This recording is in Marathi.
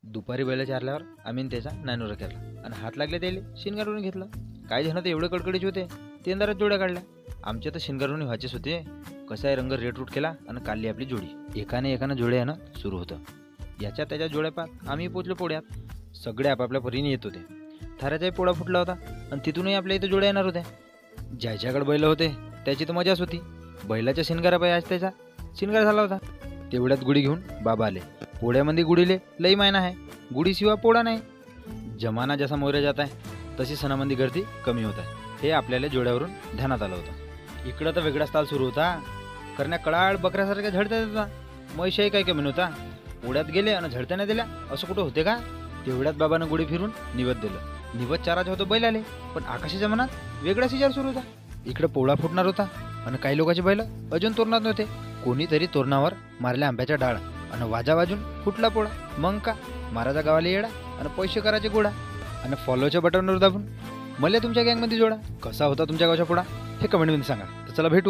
दुपारी बैल चारल्यावर आम्ही त्याचा नानोरा केला आणि हात लागले त्याला शिनगारून घेतला. काही जण तर एवढे कडकडीचे होते तीनदारच जोड्या काढल्या. आमच्या तर शिनगारून व्हायचेच होते. कसा आहे रंग रेट रूट केला आणि काढली आपली जोडी. एकानं जोड्या येणं सुरू होतं. याच्या त्याच्या जोड्या पाहत आम्ही पोचलो पोळ्यात. सगळे आपापल्या परीने येत होते. थाराचाही पोळा फुटला होता आणि तिथूनही आपल्या इथं जोड्या येणार होत्या. ज्याच्याकडे बैल होते त्याची तर मजाच होती. बैलाच्या शिनगारापायी आज त्याचा शिनगार झाला होता. तेवढ्यात गुढी घेऊन बाबा आले. पोळ्यामध्ये गुढीले लई मायना आहे. गुढी शिवाय पोळा नाही. जमाना जसा मोरे जात आहे तशी सणामध्ये गर्दी कमी होत आहे. हे आपल्याला जोड्यावरून ध्यानात आलं होतं. इकडं तर वेगळाच ताल सुरू होता. करण्या कळाळ बकऱ्यासारख्या झडत्या येत होता. मैशाही काय कमी नव्हता. पोळ्यात गेले आणि झडत्या नाही दिल्या असं कुठं होते का. तेवढ्यात बाबानं गुढी फिरून निवत दिलं. निवत चाराचं होतं बैल आले. पण आकाशाच्या मनात वेगळा विचार सुरू होता. इकडं पोळा फुटणार होता आणि काही लोकांचे बैल अजून तोरणात नव्हते. कोणीतरी तोरणावर मारल्या आंब्याच्या डाळ आणि वाजा वाजून फुटला पोळा. मग का महाराजा गावाला येडा आणि पैसे करायचे गोडा. आणि फॉलोच्या बटनवर दाबून मला तुमच्या गँगमध्ये जोडा. कसा होता तुमच्या गावचा पोळा हे कमेंटमध्ये सांगा. तर चला भेटू.